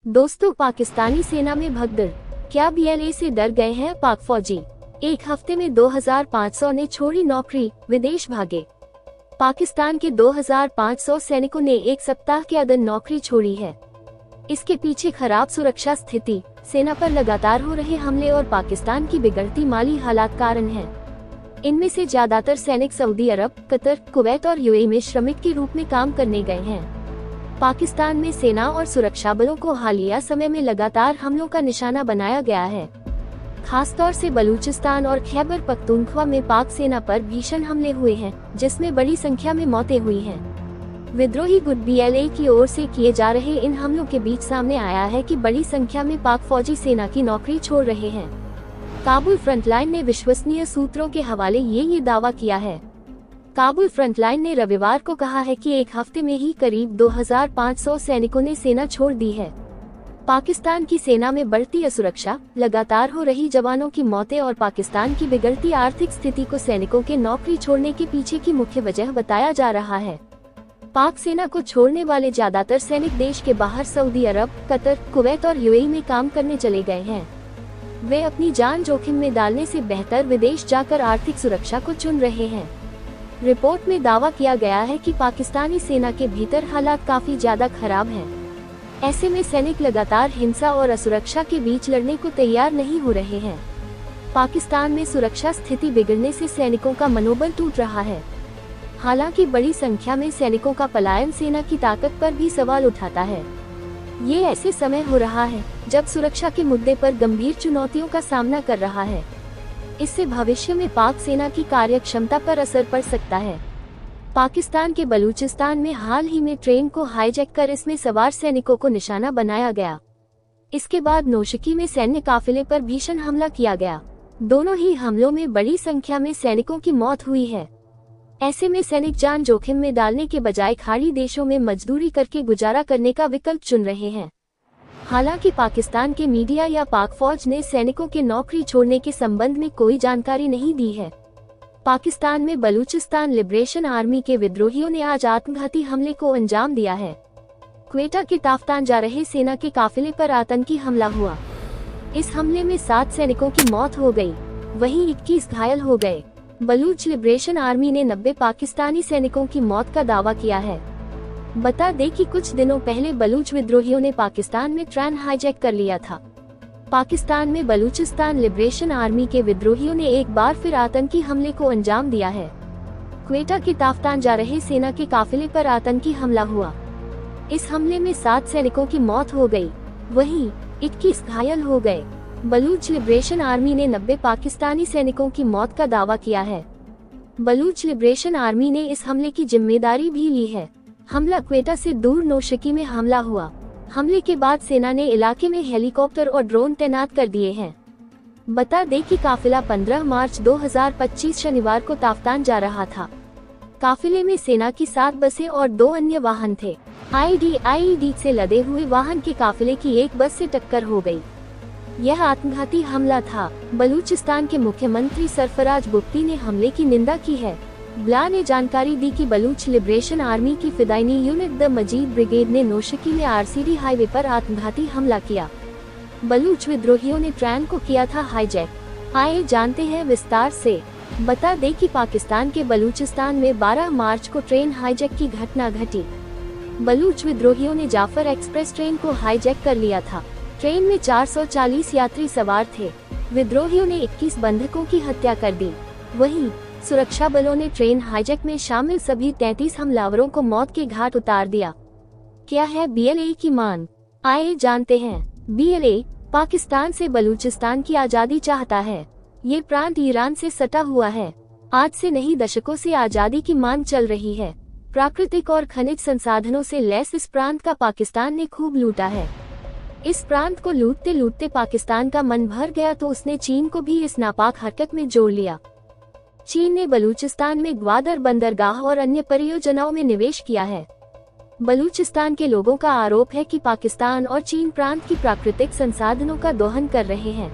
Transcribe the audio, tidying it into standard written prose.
दोस्तों, पाकिस्तानी सेना में भगदड़, क्या बीएलए से डर गए हैं पाक फौजी? एक हफ्ते में 2500 ने छोड़ी नौकरी, विदेश भागे। पाकिस्तान के 2500 सैनिकों ने एक सप्ताह के अंदर नौकरी छोड़ी है। इसके पीछे खराब सुरक्षा स्थिति, सेना पर लगातार हो रहे हमले और पाकिस्तान की बिगड़ती माली हालात कारण है। इनमें से ज्यादातर सैनिक सऊदी अरब, कतर, कुवैत और यूएई में श्रमिक के रूप में काम करने गए हैं। पाकिस्तान में सेना और सुरक्षा बलों को हालिया समय में लगातार हमलों का निशाना बनाया गया है। खासतौर से बलूचिस्तान और खैबर पख्तूनख्वा में पाक सेना पर भीषण हमले हुए हैं, जिसमें बड़ी संख्या में मौतें हुई हैं। विद्रोही गुट बीएलए की ओर से किए जा रहे इन हमलों के बीच सामने आया है कि बड़ी संख्या में पाक फौजी सेना की नौकरी छोड़ रहे हैं। काबुल फ्रंटलाइन ने विश्वसनीय सूत्रों के हवाले ये दावा किया है। काबुल फ्रंटलाइन ने रविवार को कहा है कि एक हफ्ते में ही करीब 2500 सैनिकों ने सेना छोड़ दी है। पाकिस्तान की सेना में बढ़ती असुरक्षा, लगातार हो रही जवानों की मौतें और पाकिस्तान की बिगड़ती आर्थिक स्थिति को सैनिकों के नौकरी छोड़ने के पीछे की मुख्य वजह बताया जा रहा है। पाक सेना को छोड़ने वाले ज्यादातर सैनिक देश के बाहर सऊदी अरब, कतर, कुवैत और यूएई में काम करने चले गए हैं। वे अपनी जान जोखिम में डालने से बेहतर विदेश जाकर आर्थिक सुरक्षा को चुन रहे हैं। रिपोर्ट में दावा किया गया है कि पाकिस्तानी सेना के भीतर हालात काफी ज्यादा खराब हैं। ऐसे में सैनिक लगातार हिंसा और असुरक्षा के बीच लड़ने को तैयार नहीं हो रहे हैं। पाकिस्तान में सुरक्षा स्थिति बिगड़ने से सैनिकों का मनोबल टूट रहा है। हालांकि बड़ी संख्या में सैनिकों का पलायन सेना की ताकत पर भी सवाल उठाता है। ये ऐसे समय हो रहा है जब सुरक्षा के मुद्दे पर गंभीर चुनौतियों का सामना कर रहा है। इससे भविष्य में पाक सेना की कार्यक्षमता पर असर पड़ सकता है। पाकिस्तान के बलूचिस्तान में हाल ही में ट्रेन को हाईजैक कर इसमें सवार सैनिकों को निशाना बनाया गया। इसके बाद नौशकी में सैन्य काफिले पर भीषण हमला किया गया। दोनों ही हमलों में बड़ी संख्या में सैनिकों की मौत हुई है। ऐसे में सैनिक जान जोखिम में डालने के बजाय खाड़ी देशों में मजदूरी करके गुजारा करने का विकल्प चुन रहे हैं। हालांकि पाकिस्तान के मीडिया या पाक फौज ने सैनिकों के नौकरी छोड़ने के संबंध में कोई जानकारी नहीं दी है। पाकिस्तान में बलूचिस्तान लिबरेशन आर्मी के विद्रोहियों ने आज आत्मघाती हमले को अंजाम दिया है। क्वेटा के ताफ्तान जा रहे सेना के काफिले पर आतंकी हमला हुआ। इस हमले में 7 सैनिकों की मौत हो गई, वहीं 21 घायल हो गए। बलूच लिबरेशन आर्मी ने 90 पाकिस्तानी सैनिकों की मौत का दावा किया है। बता दें कि कुछ दिनों पहले बलूच विद्रोहियों ने पाकिस्तान में ट्रेन हाईजैक कर लिया था। पाकिस्तान में बलूचिस्तान लिबरेशन आर्मी के विद्रोहियों ने एक बार फिर आतंकी हमले को अंजाम दिया है। क्वेटा के ताफ्तान जा रहे सेना के काफिले पर आतंकी हमला हुआ। इस हमले में 7 सैनिकों की मौत हो गई, वहीं 21 घायल हो गए। बलूच लिबरेशन आर्मी ने 90 पाकिस्तानी सैनिकों की मौत का दावा किया है। बलूच लिबरेशन आर्मी ने इस हमले की जिम्मेदारी भी ली है। हमला क्वेटा से दूर नौशकी में हमला हुआ। हमले के बाद सेना ने इलाके में हेलीकॉप्टर और ड्रोन तैनात कर दिए हैं। बता दें कि काफिला 15 मार्च 2025 शनिवार को ताफ्तान जा रहा था। काफिले में सेना की 7 बसें और 2 अन्य वाहन थे। आईईडी से लदे हुए वाहन के काफिले की एक बस से टक्कर हो गई। यह आत्मघाती हमला था। बलूचिस्तान के मुख्यमंत्री सरफराज बुख्ती ने हमले की निंदा की है। ब्ला ने जानकारी दी कि बलूच लिबरेशन आर्मी की फिदायनी यूनिट द मजीद ब्रिगेड ने नौशकी में आरसीडी हाईवे पर आत्मघाती हमला किया। बलूच विद्रोहियों ने ट्रेन को किया था हाईजैक। आइए जानते हैं विस्तार से। बता दें कि पाकिस्तान के बलूचिस्तान में 12 मार्च को ट्रेन हाईजैक की घटना घटी। बलूच विद्रोहियों ने जाफर एक्सप्रेस ट्रेन को हाईजैक कर लिया था। ट्रेन में 440 यात्री सवार थे। विद्रोहियों ने 21 बंधकों की हत्या कर दी। वहीं सुरक्षा बलों ने ट्रेन हाईजैक में शामिल सभी 33 हमलावरों को मौत के घाट उतार दिया। क्या है बीएलए की मांग? आइए जानते हैं। बीएलए पाकिस्तान से बलूचिस्तान की आजादी चाहता है। ये प्रांत ईरान से सटा हुआ है। आज से नहीं, दशकों से आजादी की मांग चल रही है। प्राकृतिक और खनिज संसाधनों से लैस इस प्रांत का पाकिस्तान ने खूब लूटा है। इस प्रांत को लूटते लूटते पाकिस्तान का मन भर गया तो उसने चीन को भी इस नापाक हरकत में जोड़ लिया। चीन ने बलूचिस्तान में ग्वादर बंदरगाह और अन्य परियोजनाओं में निवेश किया है। बलूचिस्तान के लोगों का आरोप है कि पाकिस्तान और चीन प्रांत की प्राकृतिक संसाधनों का दोहन कर रहे हैं।